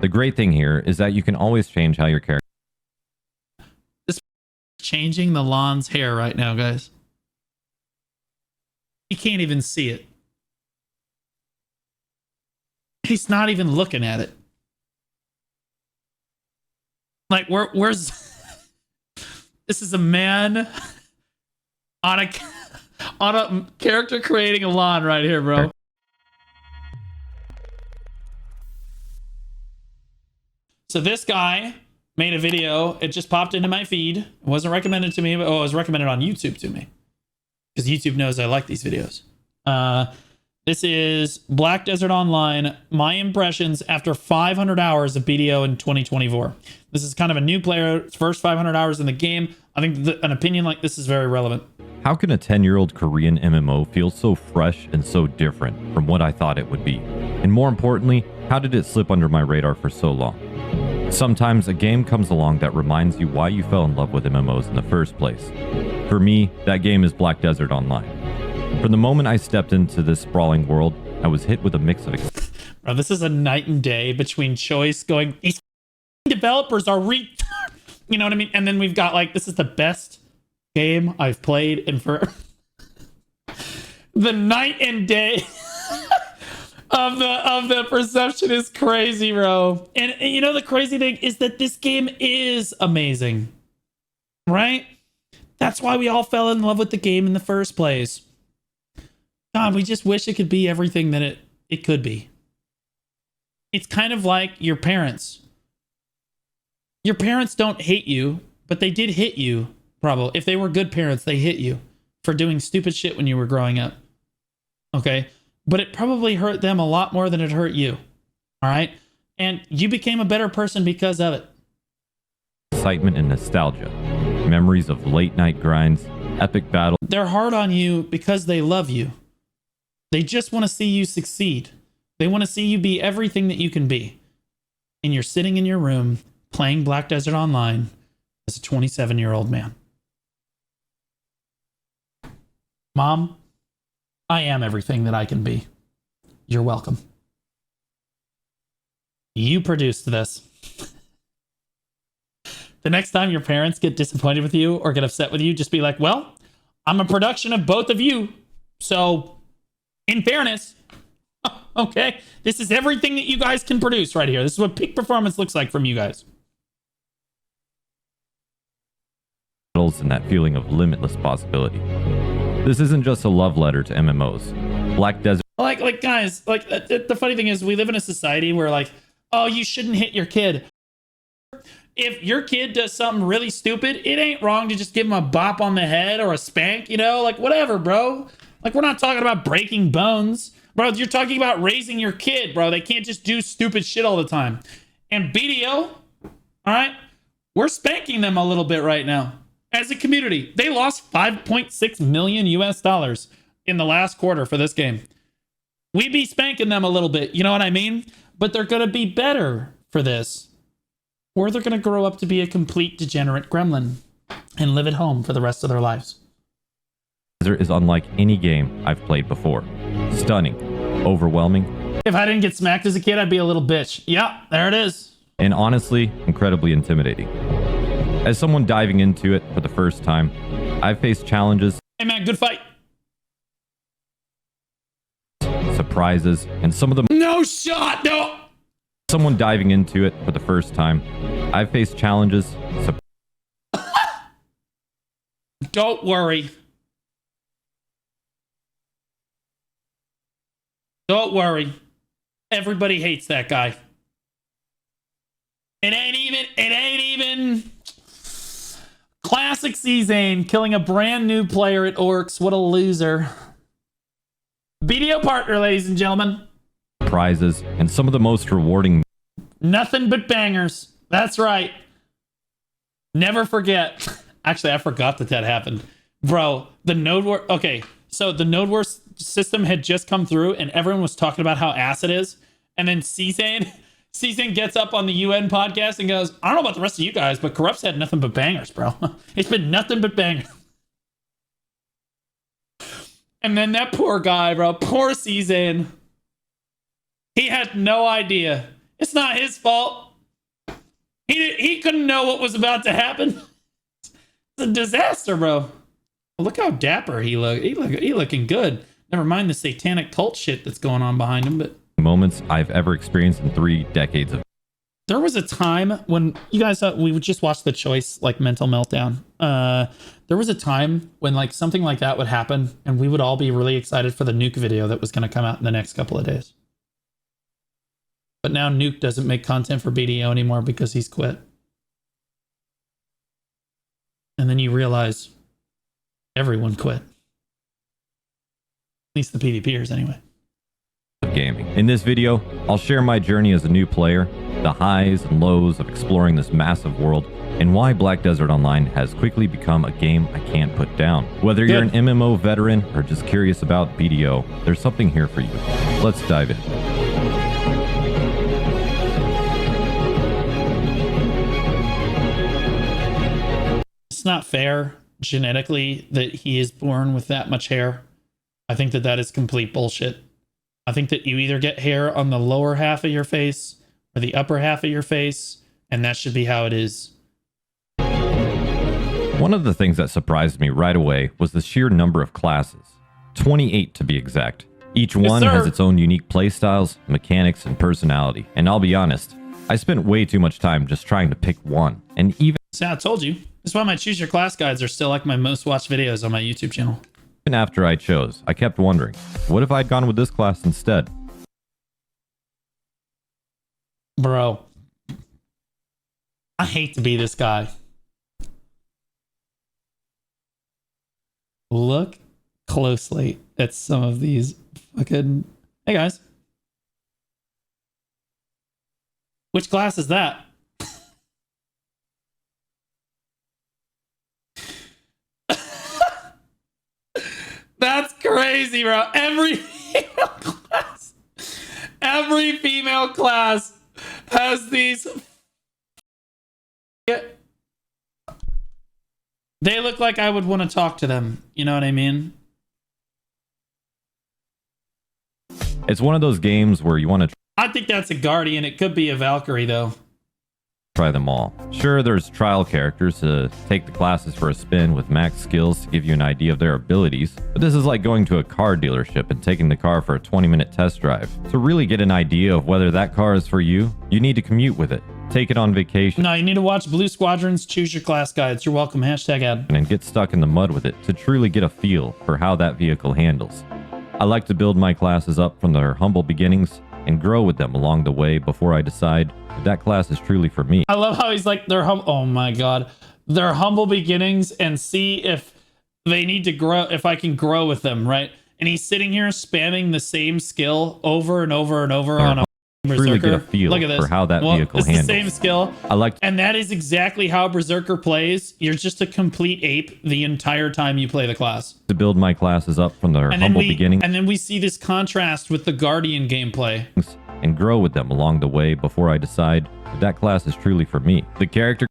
The great thing here is that you can always change how your character... This changing the lawn's hair right now, guys. You can't even see it. He's not even looking at it. Like, where's... This is a man on a character creating a lawn right here, bro. So this guy made a video. It just popped into my feed. It wasn't recommended to me, but it was recommended on YouTube to me. Because YouTube knows I like these videos. This is Black Desert Online, my impressions after 500 hours of BDO in 2024. This is kind of a new player, first 500 hours in the game. I think an opinion like this is very relevant. How can a 10-year-old Korean MMO feel so fresh and so different from what I thought it would be? And more importantly, how did it slip under my radar for so long? Sometimes a game comes along that reminds you why you fell in love with MMOs in the first place. For me, that game is Black Desert Online. From the moment I stepped into this sprawling world, I was hit with a mix of... Bro, this is a night and day between choice going, these developers are you know what I mean? And then we've got like, this is the best game I've played in for... The night and day of the perception is crazy, bro. And you know, the crazy thing is that this game is amazing, right? That's why we all fell in love with the game in the first place. God, we just wish it could be everything that it could be. It's kind of like your parents. Your parents don't hate you, but they did hit you, probably. If they were good parents, they hit you for doing stupid shit when you were growing up. Okay? But it probably hurt them a lot more than it hurt you. All right? And you became a better person because of it. Excitement and nostalgia. Memories of late night grinds, epic battles. They're hard on you because they love you. They just want to see you succeed. They want to see you be everything that you can be. And you're sitting in your room playing Black Desert Online as a 27-year-old man. Mom, I am everything that I can be. You're welcome. You produced this. The next time your parents get disappointed with you or get upset with you, just be like, well, I'm a production of both of you. So, in fairness, okay, this is everything that you guys can produce right here. This is what peak performance looks like from you guys. And that feeling of limitless possibility. This isn't just a love letter to MMOs. Black Desert... Like guys, like the funny thing is we live in a society where like, oh, you shouldn't hit your kid. If your kid does something really stupid, it ain't wrong to just give him a bop on the head or a spank, you know, like whatever, bro. Like, we're not talking about breaking bones. Bro, you're talking about raising your kid, bro. They can't just do stupid shit all the time. And BDO, all right, we're spanking them a little bit right now. As a community, they lost 5.6 million US dollars in the last quarter for this game. We be spanking them a little bit, you know what I mean? But they're going to be better for this. Or they're going to grow up to be a complete degenerate gremlin and live at home for the rest of their lives. Is unlike any game I've played before. Stunning, overwhelming. If I didn't get smacked as a kid, I'd be a little bitch. Yeah, there it is. And honestly, incredibly intimidating. As someone diving into it for the first time, I've faced challenges. Hey man, good fight. Surprises, and some of them... No shot, no! Someone diving into it for the first time, I've faced challenges... Don't worry. Don't worry. Everybody hates that guy. It ain't even classic C-Zane killing a brand new player at Orcs. What a loser. BDO partner, ladies and gentlemen. Prizes and some of the most rewarding... Nothing but bangers. That's right. Never forget. Actually, I forgot that happened. Bro, the node war... Okay, so the node war system had just come through and everyone was talking about how ass it is. And then C-Zane gets up on the UN podcast and goes, I don't know about the rest of you guys, but Corrupt's had nothing but bangers, bro. It's been nothing but bangers. And then that poor guy, bro, poor C-Zane. He had no idea. It's not his fault. He couldn't know what was about to happen. It's a disaster, bro. Look how dapper he look. He looking good. Never mind the satanic cult shit that's going on behind him. But moments I've ever experienced in 3 decades of. There was a time when you guys we would just watch the Choice like mental meltdown. There was a time when like something like that would happen, and we would all be really excited for the Nuke video that was going to come out in the next couple of days. But now Nuke doesn't make content for BDO anymore because he's quit. And then you realize everyone quit. At least the PvPers anyway. Gaming. In this video, I'll share my journey as a new player, the highs and lows of exploring this massive world, and why Black Desert Online has quickly become a game I can't put down. Whether you're an MMO veteran or just curious about BDO, there's something here for you. Let's dive in. It's not fair genetically that he is born with that much hair. I think that that is complete bullshit. I think that you either get hair on the lower half of your face or the upper half of your face, and that should be how it is. One of the things that surprised me right away was the sheer number of classes. 28 to be exact. Each one has its own unique playstyles, mechanics, and personality. And I'll be honest, I spent way too much time just trying to pick one. And even See, I told you. That's why my Choose Your Class guides are still like my most watched videos on my YouTube channel. even after I chose, I kept wondering, what if I'd gone with this class instead? Bro, I hate to be this guy. Look closely at some of these fucking... Hey, guys. Which class is that? That's crazy, bro. Every female class has these... They look like I would want to talk to them. You know what I mean? It's one of those games where you want to I think that's a Guardian. It could be a Valkyrie, though. try them all. Sure, there's trial characters to take the classes for a spin with max skills to give you an idea of their abilities, but this is like going to a car dealership and taking the car for a 20-minute test drive. To really get an idea of whether that car is for you, you need to commute with it, take it on vacation, No, you need to watch Blue Squadron's Choose Your Class guides. You're welcome. Hashtag ad. and get stuck in the mud with it to truly get a feel for how that vehicle handles. I like to build my classes up from their humble beginnings and grow with them along the way before I decide if that class is truly for me. I love how he's like, oh my God. Their humble beginnings and see if they need to grow, if I can grow with them, right? And he's sitting here spamming the same skill over and over and over on a Really Berserker. get a feel Look at this. for how that vehicle it's handles. the same skill. I like And that is exactly how Berserker plays. You're just a complete ape the entire time you play the class. to build my classes up from their And humble then beginnings and then we see this contrast with the Guardian gameplay. and grow with them along the way before I decide if that class is truly for me. The character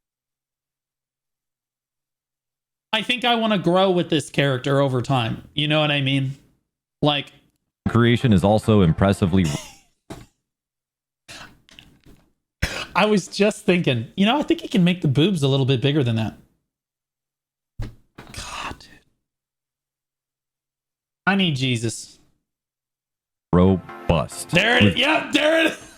I think I want to grow with this character over time. You know what I mean? Like, creation is also impressively I was just thinking, you know, I think he can make the boobs a little bit bigger than that. God, dude. I need Jesus. robust. There it with is. Yeah, there it is.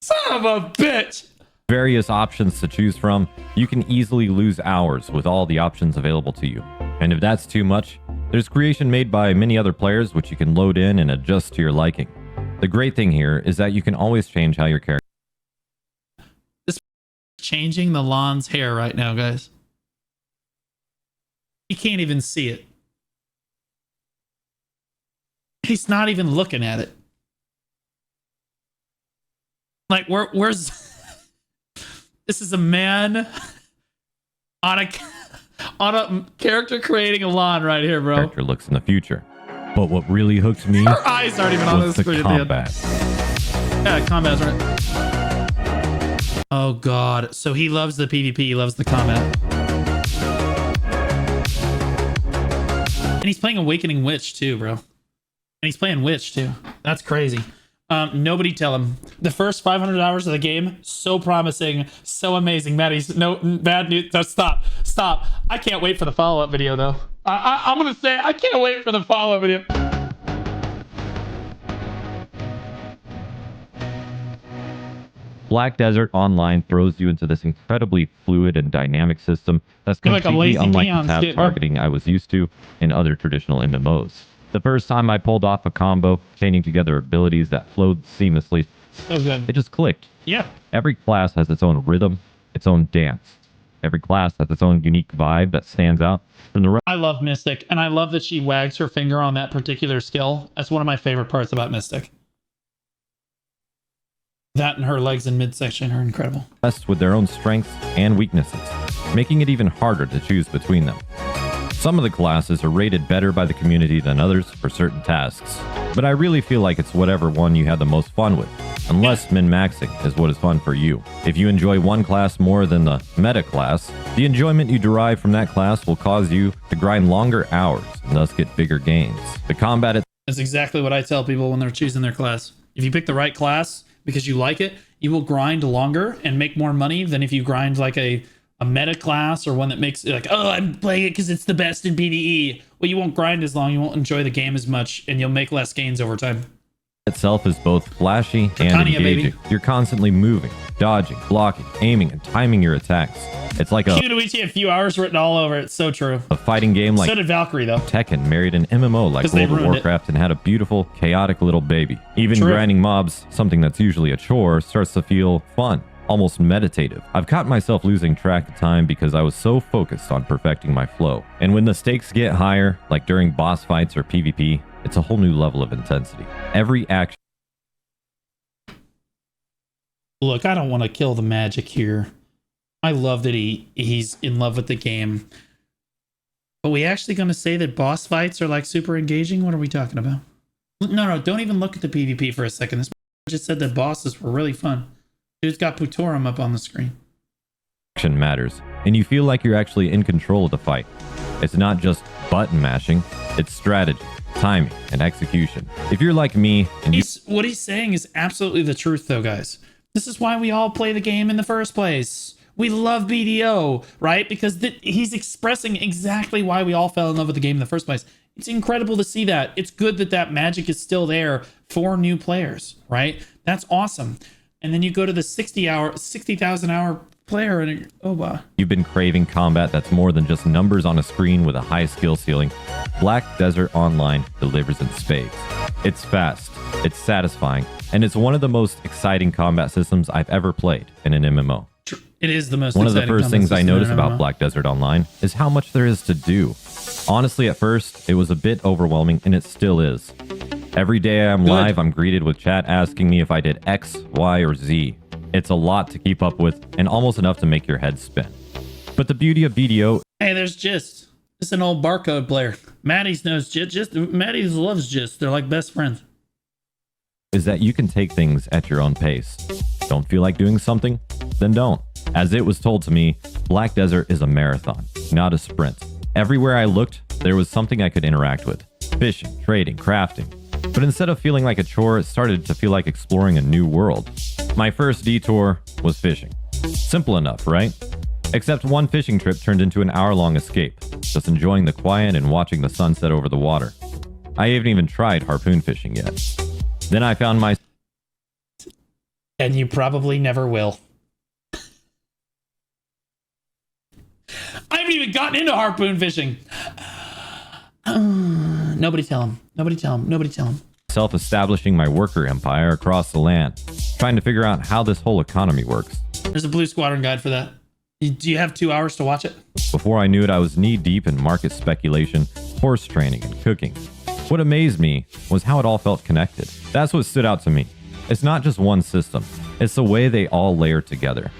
Son of a bitch. various options to choose from, you can easily lose hours with all the options available to you. And if that's too much, there's creation made by many other players which you can load in and adjust to your liking. The great thing here is that you can always change how your character Changing the lawn's hair right now, guys. You can't even see it. He's not even looking at it. Like, where's... This is a man on a character creating a lawn right here, bro. looks in the future. But what really hooked me Our eyes aren't even on was the the screen at the end. combat. Yeah, combat's right. Oh God! So he loves the PvP. He loves the combat. And he's playing Awakening Witch too, bro. And he's playing Witch too. That's crazy. Nobody tell him. The first 500 hours of the game, so promising, so amazing. Maddie's no bad news. No, stop. I can't wait for the follow-up video though. I'm gonna say I can't wait for the follow-up video. Black Desert Online throws you into this incredibly fluid and dynamic system that's You're like a completely lazy unlike neon the tab skid, huh? targeting I was used to in other traditional MMOs. The first time I pulled off a combo, chaining together abilities that flowed seamlessly, So good. it just clicked. Yeah. Every class has its own rhythm, its own dance. Every class has its own unique vibe that stands out from the rest. I love Mystic, and I love that she wags her finger on that particular skill. That's one of my favorite parts about Mystic. That and her legs in midsection are incredible. With their own strengths and weaknesses, making it even harder to choose between them. Some of the classes are rated better by the community than others for certain tasks, but I really feel like it's whatever one you had the most fun with, unless min-maxing is what is fun for you. If you enjoy one class more than the meta class, the enjoyment you derive from that class will cause you to grind longer hours and thus get bigger gains. The combat That's exactly what I tell people when they're choosing their class. If you pick the right class because you like it, you will grind longer and make more money than if you grind like a meta class or one that makes it like, oh, I'm playing it because it's the best in PvE. Well, you won't grind as long, you won't enjoy the game as much, and you'll make less gains over time. itself is both flashy and Titania, engaging. baby. You're constantly moving, dodging, blocking, aiming, and timing your attacks. It's like a QWT a few hours written all over it. So true. fighting game like So did Valkyrie, though. Tekken married an MMO like 'Cause they World of ruined it. Warcraft and had a beautiful, chaotic little baby. Even True. grinding mobs, something that's usually a chore, starts to feel fun, almost meditative. I've caught myself losing track of time because I was so focused on perfecting my flow. And when the stakes get higher, like during boss fights or PvP, it's a whole new level of intensity. Every action Look, I don't want to kill the magic here. I love that he's in love with the game. But we actually going to say that boss fights are like super engaging? What are we talking about? No, don't even look at the PvP for a second. This just said that bosses were really fun. Dude's got Putorum up on the screen. matters, and you feel like you're actually in control of the fight. It's not just button mashing, it's strategy, timing, and execution. If you're like me and you What he's saying is absolutely the truth, though, guys. This is why we all play the game in the first place. We love BDO, right? Because he's expressing exactly why we all fell in love with the game in the first place. It's incredible to see that. It's good that that magic is still there for new players, right? That's awesome. And then you go to the 60,000 hour player and oh wow. You've been craving combat that's more than just numbers on a screen with a high skill ceiling. Black Desert Online delivers in spades. It's fast, it's satisfying, and it's one of the most exciting combat systems I've ever played in an MMO. It is the most One of the exciting first things I combat system in noticed an about MMO. Black Desert Online is how much there is to do. Honestly, at first, it was a bit overwhelming, and it still is. Every day I'm live, I'm greeted with chat asking me if I did X, Y, or Z. It's a lot to keep up with, and almost enough to make your head spin. But the beauty of BDO Hey, there's Gist. It's an old barcode player. Maddie's knows Gist. Maddie's loves Gist. They're like best friends. is that you can take things at your own pace. Don't feel like doing something? Then don't. As it was told to me, Black Desert is a marathon, not a sprint. Everywhere I looked, there was something I could interact with. Fishing, trading, crafting. But instead of feeling like a chore, it started to feel like exploring a new world. My first detour was fishing. Simple enough, right? Except one fishing trip turned into an hour-long escape, just enjoying the quiet and watching the sunset over the water. I haven't even tried harpoon fishing yet. Then I found my And you probably never will. I haven't even gotten into harpoon fishing. Nobody tell him. Nobody tell him. Nobody tell him. self-establishing my worker empire across the land, trying to figure out how this whole economy works. There's a Blue Squadron guide for that. Do you have 2 hours to watch it? Before I knew it, I was knee-deep in market speculation, horse training, and cooking. What amazed me was how it all felt connected. That's what stood out to me. It's not just one system, it's the way they all layer together.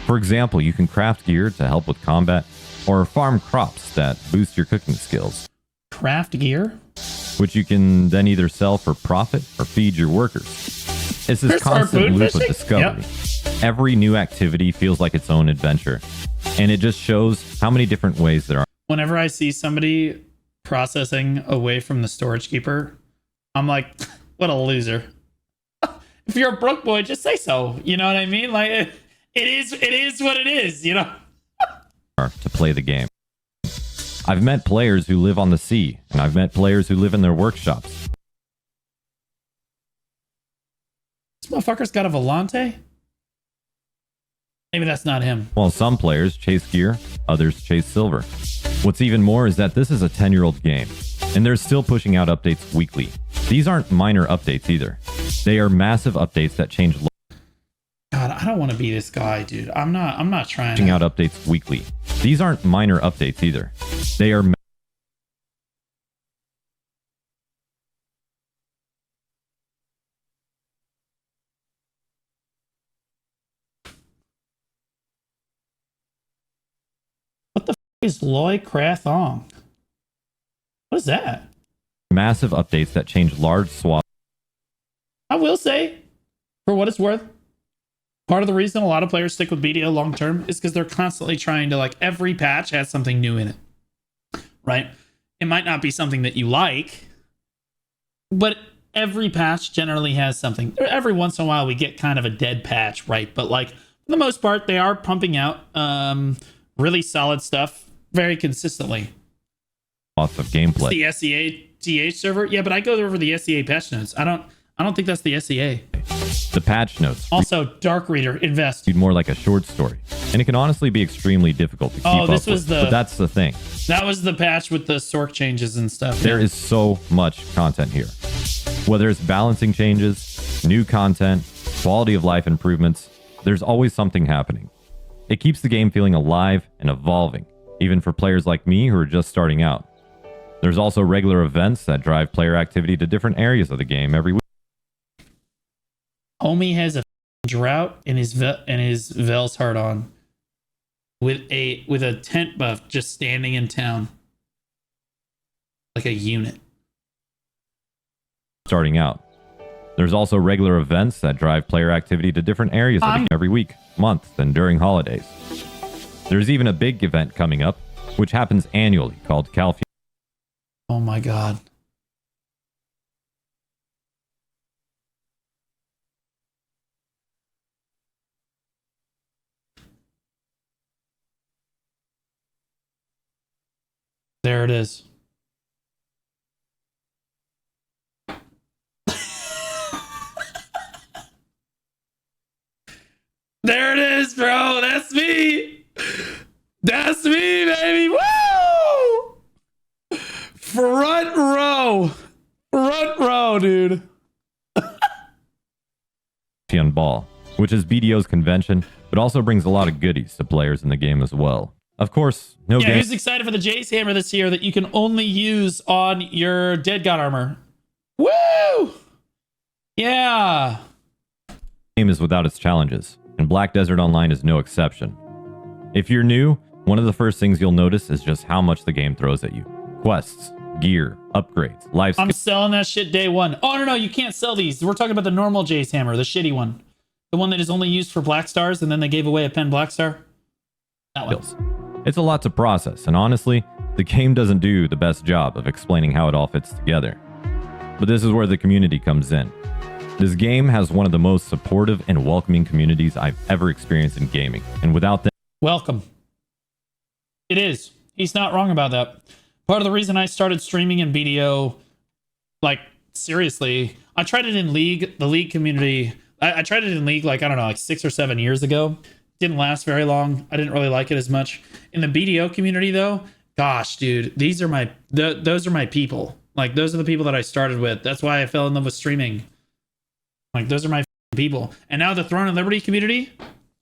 For example, you can craft gear to help with combat, or farm crops that boost your cooking skills, Craft gear? which you can then either sell for profit or feed your workers. It's this There's constant harpoon loop of fishing? discovery. Every new activity feels like its own adventure, and it just shows how many different ways there are. Whenever I see somebody processing away from the storage keeper, I'm like, what a loser. if you're a broke boy, just say so. You know what I mean? Like it is what it is, you know? To play the game. I've met players who live on the sea, and I've met players who live in their workshops. This motherfucker's got a Volante? Maybe that's not him. While some players chase gear, others chase silver. What's even more is that this is a 10-year-old game, and they're still pushing out updates weekly. These aren't minor updates either. They are massive updates that change. God, I don't want to be this guy, dude. I'm not trying Pushing out updates weekly. These aren't minor updates either. They are What the f is Loy Crathong? What is that? massive updates that change large swaths. I will say, for what it's worth, part of the reason a lot of players stick with BDO long term is because they're constantly trying to, like, every patch has something new in it. Right? It might not be something that you like, but every patch generally has something. Every once in a while we get kind of a dead patch, right? But like for the most part, they are pumping out really solid stuff very consistently. Of gameplay. The SEA TH server? Yeah, but I go over the SEA patch notes. I don't think that's the SEA. The patch notes. Also, Dark Reader, invest. Read more like a short story. And it can honestly be extremely difficult to keep up with. But that's the thing. That was the patch with the Sork changes and stuff. There is so much content here. Whether it's balancing changes, new content, quality of life improvements, there's always something happening. It keeps the game feeling alive and evolving, even for players like me who are just starting out. There's also regular events that drive player activity to different areas of the game every week. Homie has a drought and his Vel's heart on with a tent buff just standing in town like a unit. Starting out. There's also regular events that drive player activity to different areas of the game every week, month, and during holidays. There's even a big event coming up, which happens annually, called Cal. Oh my god. There it is. There it is, bro. That's me. That's me, baby. Woo! Front row. Front row, dude. On Ball, which is BDO's convention, but also brings a lot of goodies to players in the game as well. Of course, who's excited for the Jace Hammer this year that you can only use on your Dead God armor? Woo! Yeah. Game is without its challenges, and Black Desert Online is no exception. If you're new, one of the first things you'll notice is just how much the game throws at you. Quests, gear, upgrades, life. I'm selling that shit day one. Oh, no, you can't sell these. We're talking about the normal Jace Hammer, the shitty one. The one that is only used for Black Stars, and then they gave away a pen Black Star. That one. It's a lot to process, and honestly, the game doesn't do the best job of explaining how it all fits together. But this is where the community comes in. This game has one of the most supportive and welcoming communities I've ever experienced in gaming, and without them... Welcome. It is. He's not wrong about that. Part of the reason I started streaming in BDO, like, seriously, I tried it in League, the League community. I tried it in League, like, I don't know, like 6 or 7 years ago. Didn't last very long. I didn't really like it as much. In the BDO community, though, gosh, dude, these are my, those are my people. Like, those are the people that I started with. That's why I fell in love with streaming. Like, those are my people. And now the Throne of Liberty community,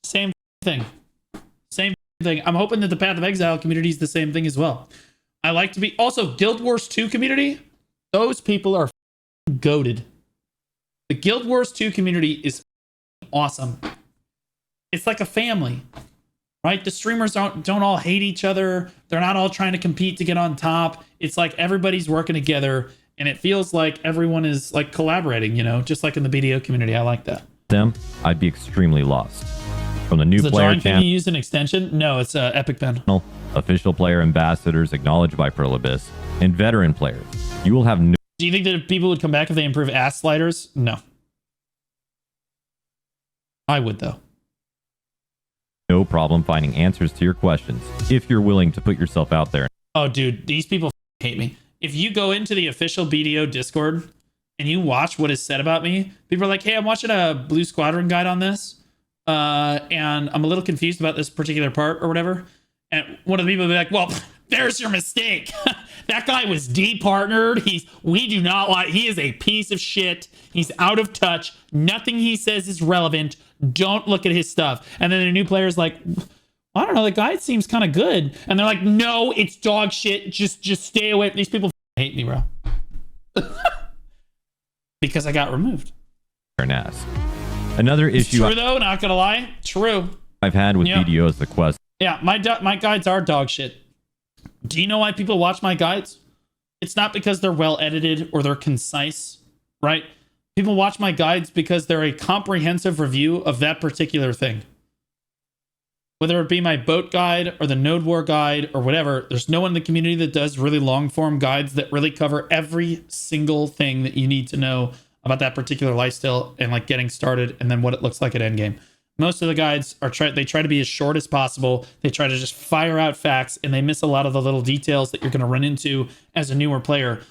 same thing. Same thing. I'm hoping that the Path of Exile community is the same thing as well. I like to be... Also, Guild Wars 2 community, those people are goated. The Guild Wars 2 community is awesome. It's like a family, right? The streamers don't all hate each other. They're not all trying to compete to get on top. It's like everybody's working together, and it feels like everyone is like collaborating, you know, just like in the BDO community. I like that. Them, I'd be extremely lost. From the new Is the player drawing thing you use an extension? No, it's Epic Pen. Official player ambassadors acknowledged by Pearl Abyss, and veteran players, you will have no... Do you think that people would come back if they improve ass sliders? No. I would, though. No problem finding answers to your questions if you're willing to put yourself out there. Oh, dude, these people hate me. If you go into the official BDO Discord and you watch what is said about me, people are like, hey, I'm watching a Blue Squadron guide on this, and I'm a little confused about this particular part or whatever. And one of the people will be like, well, there's your mistake. That guy was departnered. We do not like, he is a piece of shit. He's out of touch. Nothing he says is relevant. Don't look at his stuff. And then a new player's like, I don't know, the guide seems kind of good. And they're like, no, it's dog shit. Just stay away. These people hate me, bro. Because I got removed. And ask. Another issue. True though, not gonna lie. True. I've had with BDO is the quest. Yeah, my guides are dog shit. Do you know why people watch my guides? It's not because they're well edited or they're concise, right? People watch my guides because they're a comprehensive review of that particular thing. Whether it be my boat guide or the Node War guide or whatever, there's no one in the community that does really long form guides that really cover every single thing that you need to know about that particular lifestyle and like getting started and then what it looks like at endgame. Most of the guides they try to be as short as possible. They try to just fire out facts and they miss a lot of the little details that you're going to run into as a newer player.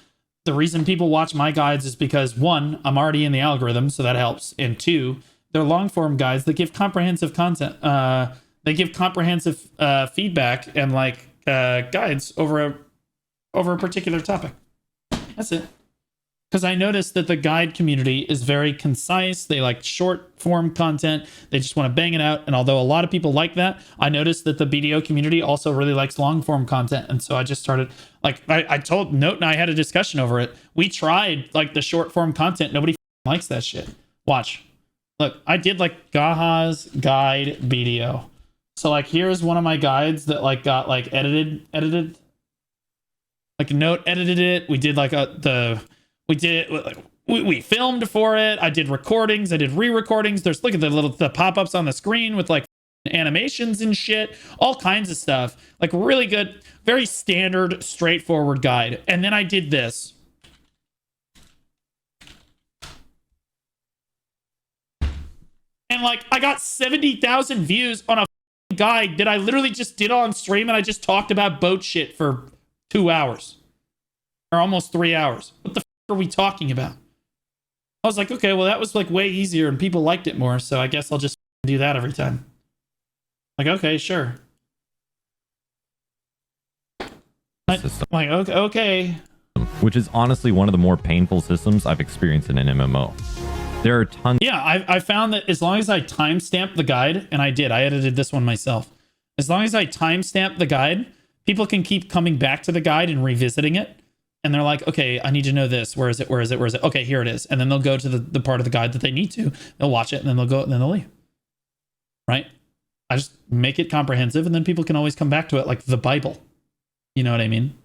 The reason people watch my guides is because one, I'm already in the algorithm, so that helps. And two, they're long form guides that give comprehensive content. They give comprehensive feedback and like guides over a particular topic. That's it. Because I noticed that the guide community is very concise. They like short form content. They just want to bang it out. And although a lot of people like that, I noticed that the BDO community also really likes long form content. And so I just started, like, I told Note and I had a discussion over it. We tried like the short form content. Nobody likes that shit. Watch. Look, I did like Gaha's guide BDO. So like, here's one of my guides that like got like edited. Like Note edited it. We did like we filmed for it. I did recordings. I did re-recordings. There's, look at the pop-ups on the screen with like animations and shit, all kinds of stuff. Like really good, very standard, straightforward guide. And then I did this. And like, I got 70,000 views on a guide that I literally just did on stream, and I just talked about boat shit for 2 hours. Or almost 3 hours. What the are we talking about? I was like, okay, well, that was like way easier and people liked it more, so I guess I'll just do that every time. Like, okay, sure. Like, okay. Which is honestly one of the more painful systems I've experienced in an MMO. There are tons. Yeah, I found that as long as I timestamp the guide, and I edited this one myself. As long as I timestamp the guide, people can keep coming back to the guide and revisiting it. And they're like, okay, I need to know this. Where is it? Okay, here it is. And then they'll go to the part of the guide that they need to. They'll watch it and then they'll go and then they'll leave. Right? I just make it comprehensive and then people can always come back to it like the Bible. You know what I mean?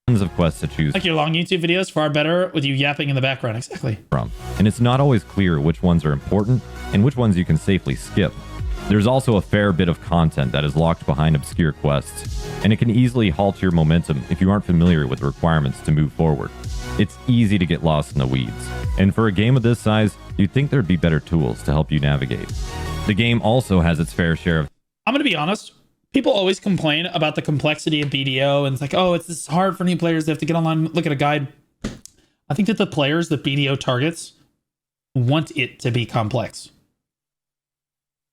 Tons of quests to choose. Like your long YouTube videos, far better with you yapping in the background. Exactly. And it's not always clear which ones are important and which ones you can safely skip. There's also a fair bit of content that is locked behind obscure quests, and it can easily halt your momentum if you aren't familiar with the requirements to move forward. It's easy to get lost in the weeds, and for a game of this size, you'd think there'd be better tools to help you navigate. The game also has its fair share of... I'm going to be honest. People always complain about the complexity of BDO, and it's like, oh, it's hard for new players. They have to get online, look at a guide. I think that the players that BDO targets want it to be complex.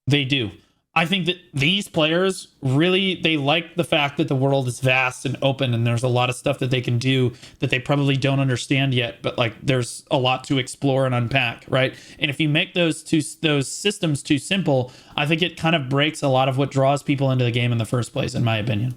They do. I think that these players really, they like the fact that the world is vast and open and there's a lot of stuff that they can do that they probably don't understand yet, but like there's a lot to explore and unpack, right? And if you make those systems too simple, I think it kind of breaks a lot of what draws people into the game in the first place, in my opinion.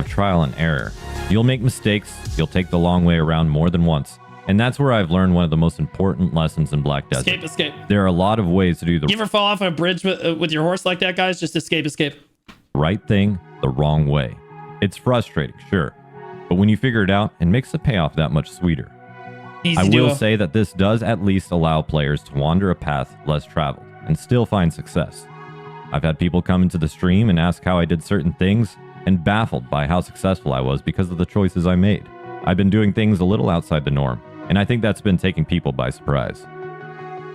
Trial and error. You'll make mistakes, you'll take the long way around more than once. And that's where I've learned one of the most important lessons in Black Desert. Escape. There are a lot of ways to do the... You ever fall off a bridge with your horse like that, guys? Just escape. Right thing the wrong way. It's frustrating, sure. But when you figure it out, it makes the payoff that much sweeter. I will say that this does at least allow players to wander a path less traveled and still find success. I've had people come into the stream and ask how I did certain things and baffled by how successful I was because of the choices I made. I've been doing things a little outside the norm, and I think that's been taking people by surprise.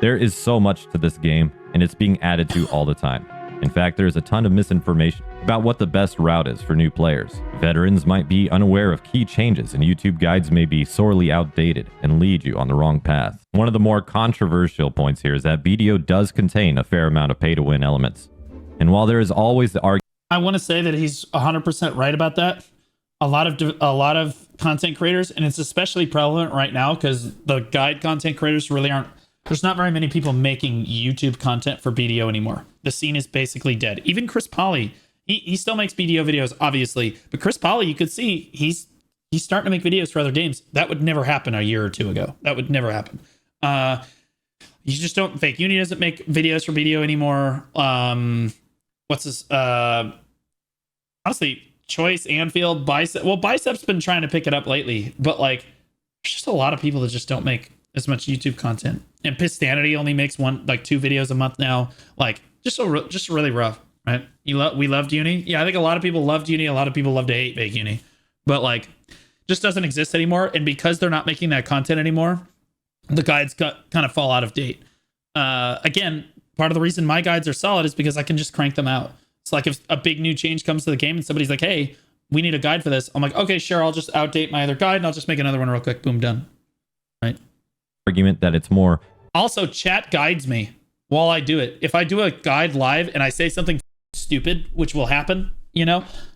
There is so much to this game, and it's being added to all the time. In fact, there's a ton of misinformation about what the best route is for new players. Veterans might be unaware of key changes, and YouTube guides may be sorely outdated and lead you on the wrong path. One of the more controversial points here is that BDO does contain a fair amount of pay-to-win elements. And while there is always the argument, I want to say that he's 100% right about that. A lot of content creators, and it's especially prevalent right now because the guide content creators really aren't. There's not very many people making YouTube content for BDO anymore. The scene is basically dead. Even Chris Polly, he still makes BDO videos, obviously, but Chris Polly, you could see he's starting to make videos for other games. That would never happen a year or two ago. That would never happen. You just don't. Fake Uni doesn't make videos for BDO anymore. What's this? Honestly, Choice, Anfield, Bicep. Well, Bicep's been trying to pick it up lately, but like, there's just a lot of people that just don't make as much YouTube content. And Pistanity only makes 2 videos a month now. Like, just really rough, right? We loved Uni. Yeah, I think a lot of people loved Uni. A lot of people love to hate Fake Uni, but like, just doesn't exist anymore. And because they're not making that content anymore, the guides kind of fall out of date. Again, part of the reason my guides are solid is because I can just crank them out. It's like if a big new change comes to the game and somebody's like, hey, we need a guide for this. I'm like, okay, sure. I'll just outdate my other guide and I'll just make another one real quick. Boom, done. Right. argument that it's more. Also, chat guides me while I do it. If I do a guide live and I say something stupid, which will happen,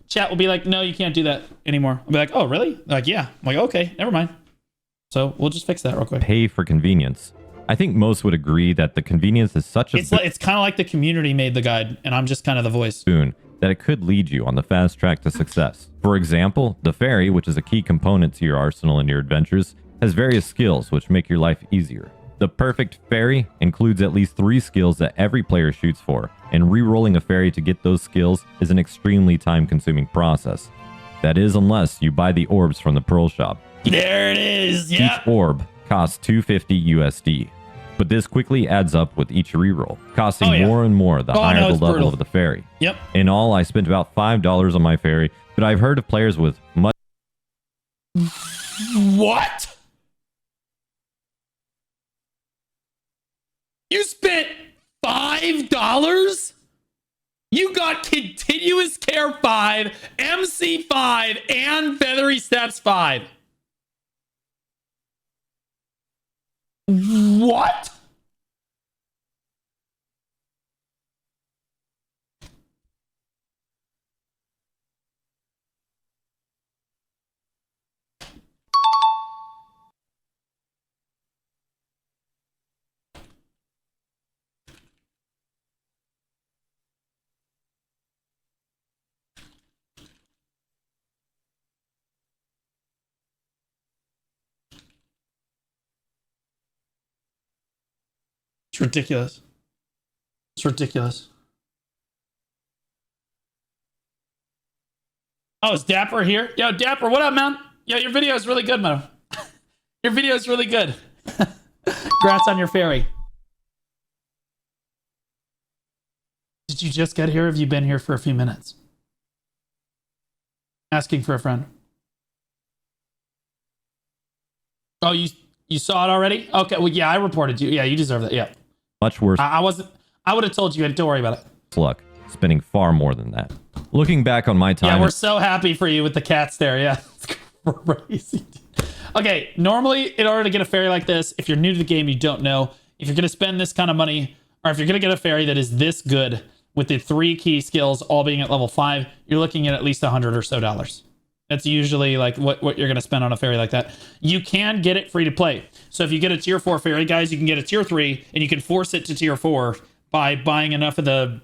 chat will be like, no, you can't do that anymore. I'll be like, oh, really? They're like, yeah. I'm like, okay, never mind. So we'll just fix that real quick. Pay for convenience. I think most would agree that the convenience is such a it's kind of like the community made the guide and I'm just kind of the voice. boon that it could lead you on the fast track to success. For example, the ferry, which is a key component to your arsenal and your adventures, has various skills which make your life easier. The perfect ferry includes at least 3 skills that every player shoots for, and re-rolling a ferry to get those skills is an extremely time-consuming process. That is, unless you buy the orbs from the Pearl Shop. There it is. Yeah. Each orb costs 250 USD. But this quickly adds up with each reroll, costing more and more the higher the level of the ferry. Yep. In all, I spent about $5 on my ferry, but I've heard of players with much. What? You spent $5? You got Continuous Care 5, MC 5, and Feathery Steps 5. What? It's ridiculous. It's ridiculous. Oh, is Dapper here? Yo, Dapper, what up, man? Yo, your video is really good, man. Your video is really good. Congrats on your ferry. Did you just get here or have you been here for a few minutes? Asking for a friend. Oh, you saw it already? Okay, well, yeah, I reported you. Yeah, you deserve that. Yeah. Much worse. I would have told you. Don't worry about it. Luck, spending far more than that. Looking back on my time. Yeah, we're so happy for you with the cats there. Yeah, it's crazy. Okay, normally, in order to get a ferry like this, if you're new to the game, you don't know. If you're going to spend this kind of money, or if you're going to get a ferry that is this good with the 3 key skills all being at level 5, you're looking at least $100 or so. That's usually like what you're going to spend on a ferry like that. You can get it free to play. So if you get a tier 4 ferry, guys, you can get a tier 3 and you can force it to tier 4 by buying enough of the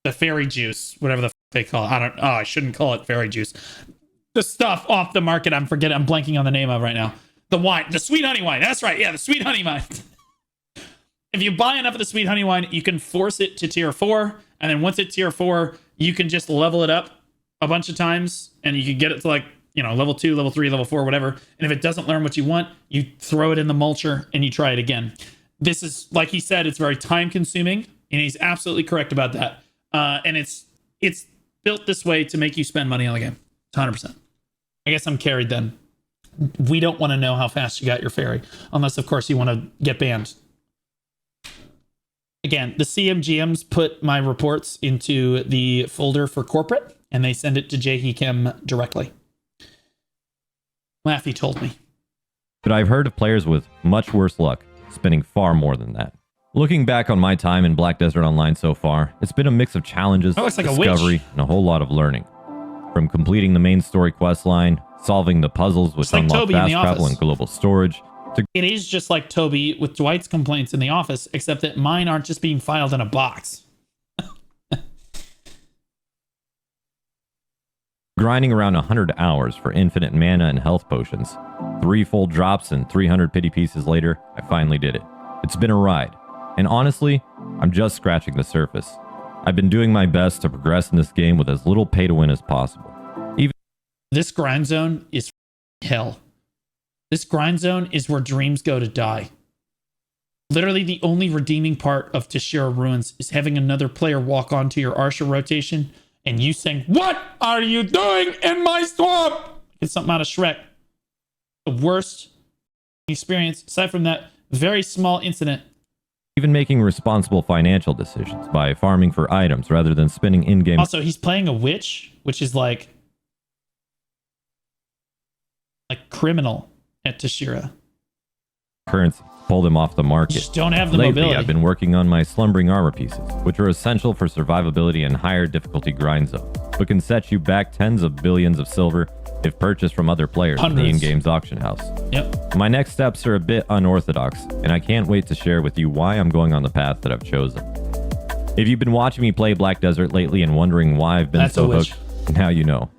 fairy juice, whatever the they call it. I shouldn't call it fairy juice. The stuff off the market. I'm blanking on the name of right now. The wine, the sweet honey wine. That's right. Yeah, the sweet honey wine. If you buy enough of the sweet honey wine, you can force it to tier 4. And then once it's tier 4, you can just level it up a bunch of times and you can get it to like, level 2, level 3, level 4, whatever. And if it doesn't learn what you want, you throw it in the mulcher and you try it again. This is, like he said, it's very time consuming and he's absolutely correct about that. And it's built this way to make you spend money on the game. 100%. I guess I'm carried then. we don't want to know how fast you got your ferry, unless of course you want to get banned. Again, the CMGMs put my reports into the folder for corporate, and they send it to Jahikem directly. Laffy told me. But I've heard of players with much worse luck, spending far more than that. Looking back on my time in Black Desert Online so far, it's been a mix of challenges, like discovery, and a whole lot of learning. From completing the main story quest line, solving the puzzles which like unlock Toby in fast The travel Office. and global storage, to It is just like Toby with Dwight's complaints in The Office, except that mine aren't just being filed in a box. grinding around 100 hours for infinite mana and health potions. 3 full drops and 300 pity pieces later, I finally did it. It's been a ride. And honestly, I'm just scratching the surface. I've been doing my best to progress in this game with as little pay to win as possible. This grind zone is hell. This grind zone is where dreams go to die. Literally the only redeeming part of Tashira Ruins is having another player walk onto your Arsha rotation and you saying, "What are you doing in my swamp?" It's something out of Shrek. The worst experience, aside from that very small incident. Even making responsible financial decisions by farming for items rather than spending in-game. Also, he's playing a witch, which is like criminal at Tashira. Currency pull them off the market. You just don't have the Lately, mobility. I've been working on my slumbering armor pieces, which are essential for survivability in higher difficulty grind zones, but can set you back tens of billions of silver if purchased from other players in the Hundreds. in-game's auction house. Yep. My next steps are a bit unorthodox, and I can't wait to share with you why I'm going on the path that I've chosen. If you've been watching me play Black Desert lately and wondering why I've been That's a so witch. hooked, now you know.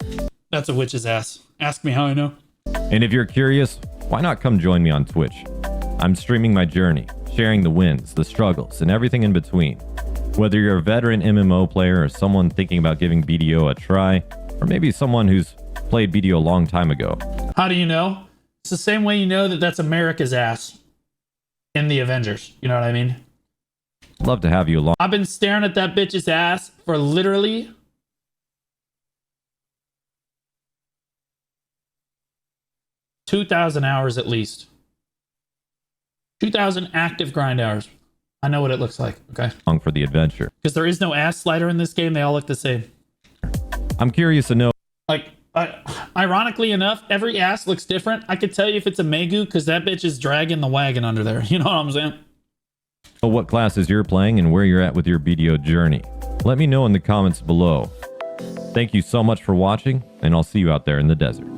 That's a witch's ass. Ask me how I know. And if you're curious, why not come join me on Twitch? I'm streaming my journey, sharing the wins, the struggles, and everything in between. Whether you're a veteran MMO player or someone thinking about giving BDO a try, or maybe someone who's played BDO a long time ago. How do you know? It's the same way you know that that's America's ass in the Avengers. You know what I mean? I'd love to have you along. I've been staring at that bitch's ass for literally 2,000 hours at least. 2,000 active grind hours. I know what it looks like, okay? For the adventure. Because there is no ass slider in this game. They all look the same. I'm curious to know Like, ironically enough, every ass looks different. I could tell you if it's a Megu because that bitch is dragging the wagon under there. You know what I'm saying? what classes you're playing and where you're at with your BDO journey. Let me know in the comments below. Thank you so much for watching, and I'll see you out there in the desert.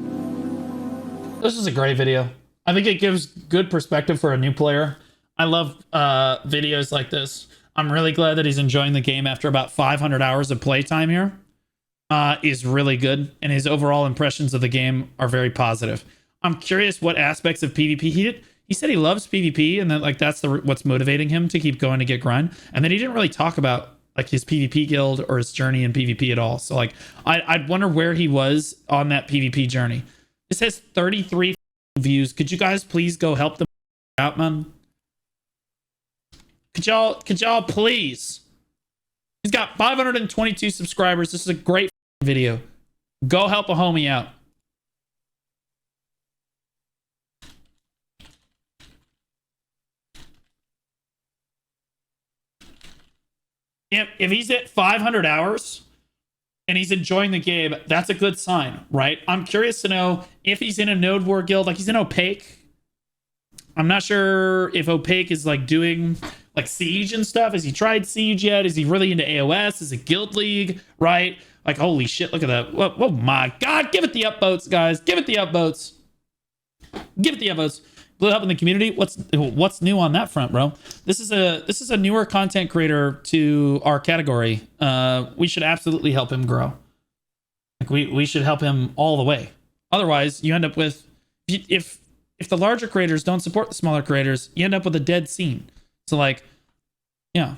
This is a great video. I think it gives good perspective for a new player. I love videos like this. I'm really glad that he's enjoying the game after about 500 hours of playtime here. Is really good, and his overall impressions of the game are very positive. I'm curious what aspects of PvP he did. He said he loves PvP, and that that's what's motivating him to keep going to get grind. And then he didn't really talk about like his PvP guild or his journey in PvP at all. So like, I'd wonder where he was on that PvP journey. This has 33 views. Could you guys please go help them out, man? Could y'all please? He's got 522 subscribers. This is a great video. Go help a homie out. If he's at 500 hours and he's enjoying the game, that's a good sign, right? I'm curious to know if he's in a Node War guild, like he's in Opaque. I'm not sure if Opaque is like doing like Siege and stuff. Has he tried Siege yet? Is he really into AOS? Is it Guild League, right? Like, holy shit, look at that. Oh my God, give it the upvotes, guys. Give it the upvotes. Give it the upvotes. Blue help in the community. What's new on that front, bro? This is a newer content creator to our category. We should absolutely help him grow. Like we should help him all the way. Otherwise, you end up with if the larger creators don't support the smaller creators, you end up with a dead scene. So like, yeah,